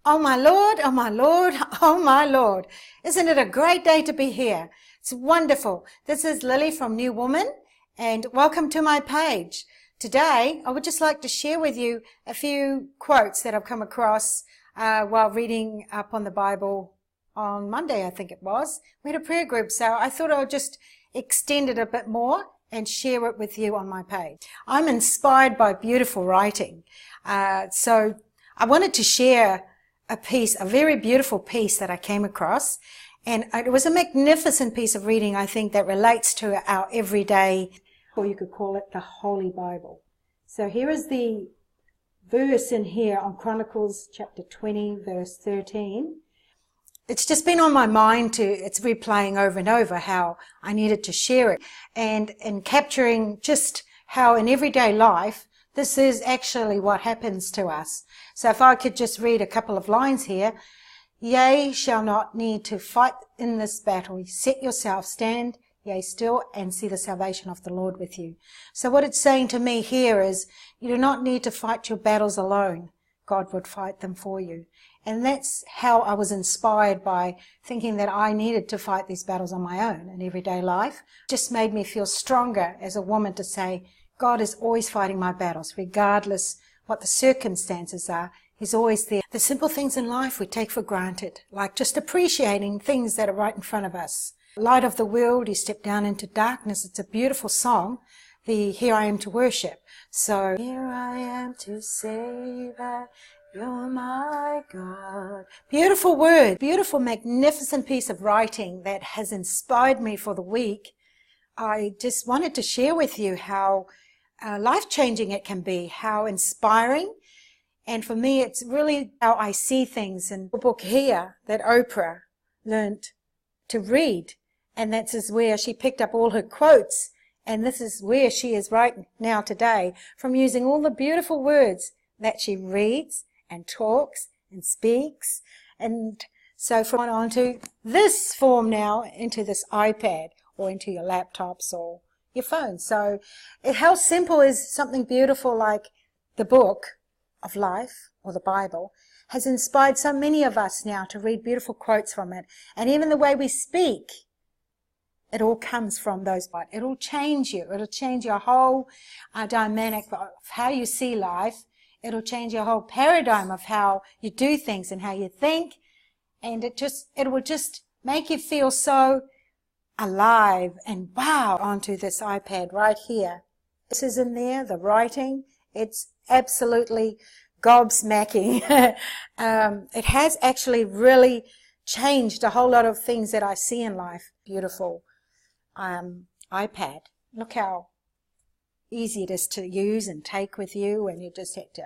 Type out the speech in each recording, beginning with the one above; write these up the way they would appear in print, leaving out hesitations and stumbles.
Oh my Lord, oh my Lord, oh my Lord. Isn't it a great day to be here? It's wonderful. This is Lily from New Woman, and welcome to my page. Today, I would just like to share with you a few quotes that I've come across while reading up on the Bible on Monday, I think it was. We had a prayer group, so I thought I would just extend it a bit more and share it with you on my page. I'm inspired by beautiful writing, so I wanted to share a very beautiful piece that I came across, and it was a magnificent piece of reading, I think, that relates to our everyday, or you could call it the Holy Bible. So here is the verse in here on Chronicles chapter 20, verse 13. It's just been on my mind it's replaying over and over how I needed to share it, and capturing just how in everyday life, this is actually what happens to us. So if I could just read a couple of lines here. Ye shall not need to fight in this battle. Set yourself, stand, yea, still, and see the salvation of the Lord with you. So what it's saying to me here is, you do not need to fight your battles alone. God would fight them for you. And that's how I was inspired by thinking that I needed to fight these battles on my own in everyday life. It just made me feel stronger as a woman to say, God is always fighting my battles, regardless what the circumstances are. He's always there. The simple things in life we take for granted, like just appreciating things that are right in front of us. Light of the world, you step down into darkness. It's a beautiful song, the Here I Am to Worship. So, here I am to say that you're my God. Beautiful word, beautiful, magnificent piece of writing that has inspired me for the week. I just wanted to share with you how life-changing it can be, how inspiring. And for me, it's really how I see things. In the book here that Oprah learned to read, and that's where she picked up all her quotes, and this is where she is right now today, from using all the beautiful words that she reads and talks and speaks. And so from on to this form now, into this iPad or into your laptops or your phone. So how simple is something beautiful like the book of life or the Bible has inspired so many of us now to read beautiful quotes from it. And even the way we speak, it all comes from those. It'll change you. It'll change your whole dynamic of how you see life. It'll change your whole paradigm of how you do things and how you think. And it will just make you feel so alive and wow onto this iPad right here. This is in there, the writing. It's absolutely gobsmacking. It has actually really changed a whole lot of things that I see in life. Beautiful iPad. Look how easy it is to use and take with you, and you just have to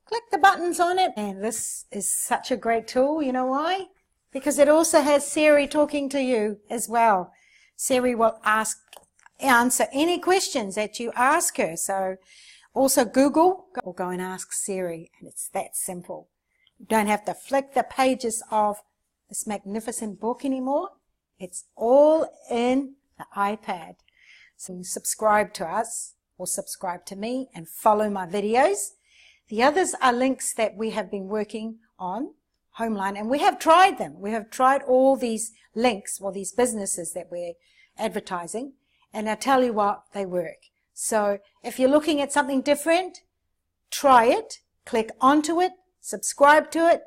click the buttons on it. And this is such a great tool. You know why? Because it also has Siri talking to you as well. Siri will answer any questions that you ask her. So also Google, or go and ask Siri, and it's that simple. You don't have to flick the pages of this magnificent book anymore. It's all in the iPad. So subscribe to us, or subscribe to me, and follow my videos. The others are links that we have been working on, Homeline, and we have tried them. We have tried all these links, or these businesses that we're advertising, and I tell you what, they work. So if you're looking at something different, try it, click onto it, subscribe to it,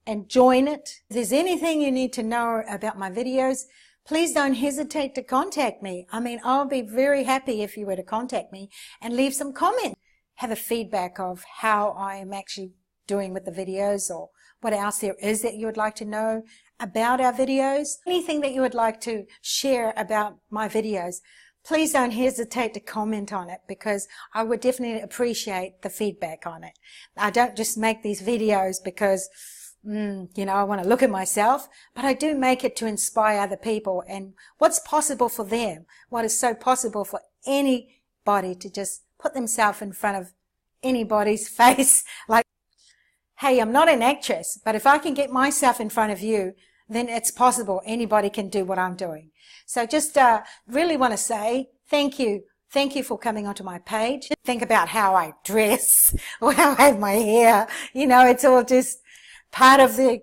and join it. If there's anything you need to know about my videos, please don't hesitate to contact me. I mean, I'll be very happy if you were to contact me and leave some comment. Have a feedback of how I am actually doing with the videos, or what else there is that you would like to know about our videos. Anything that you would like to share about my videos, please don't hesitate to comment on it, because I would definitely appreciate the feedback on it. I don't just make these videos because, I want to look at myself, but I do make it to inspire other people and what's possible for them, what is so possible for anybody to just put themselves in front of anybody's face. Like, hey, I'm not an actress, but if I can get myself in front of you, then it's possible anybody can do what I'm doing. So just really want to say thank you. Thank you for coming onto my page. Think about how I dress or how I have my hair. It's all just part of the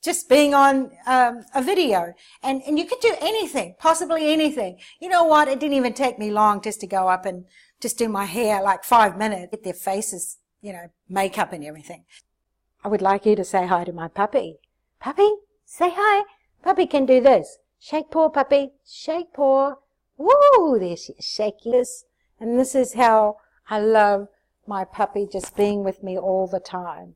just being on a video. And you could do anything, possibly anything. You know what? It didn't even take me long just to go up and just do my hair, like 5 minutes, get their faces, you know, makeup and everything. I would like you to say hi to my puppy. Puppy, say hi. Puppy can do this. Shake paw, puppy. Shake paw. Woo! There she is, shaking this. And this is how I love my puppy just being with me all the time.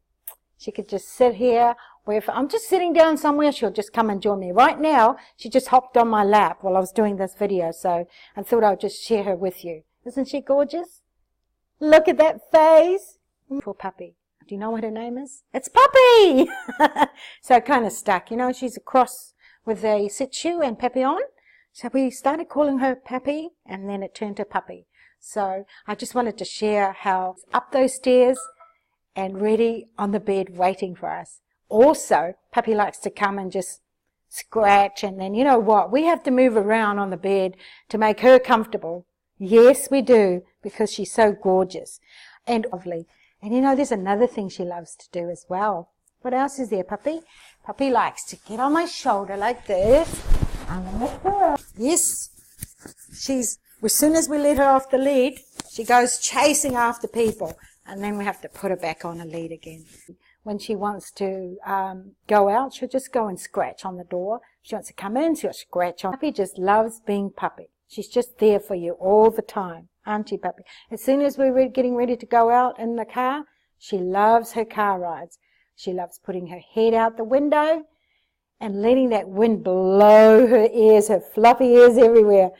She could just sit here, where if I'm just sitting down somewhere, she'll just come and join me. Right now, she just hopped on my lap while I was doing this video, so I thought I would just share her with you. Isn't she gorgeous? Look at that face. Poor puppy. Do you know what her name is? It's Puppy! So it kind of stuck. You know, she's a cross with a Shih Tzu and Papillon. So we started calling her Pappy, and then it turned to Puppy. So I just wanted to share how up those stairs and ready on the bed waiting for us. Also, Puppy likes to come and just scratch, and then you know what? We have to move around on the bed to make her comfortable. Yes, we do, because she's so gorgeous and lovely. And you know, there's another thing she loves to do as well. What else is there, Puppy? Puppy likes to get on my shoulder like this. And lift her up. Yes, as soon as we let her off the lead, she goes chasing after people. And then we have to put her back on a lead again. When she wants to go out, she'll just go and scratch on the door. If she wants to come in, she'll scratch on. Puppy just loves being Puppy. She's just there for you all the time. Aren't you, Puppy? As soon as we're getting ready to go out in the car, she loves her car rides. She loves putting her head out the window and letting that wind blow her ears, her fluffy ears everywhere.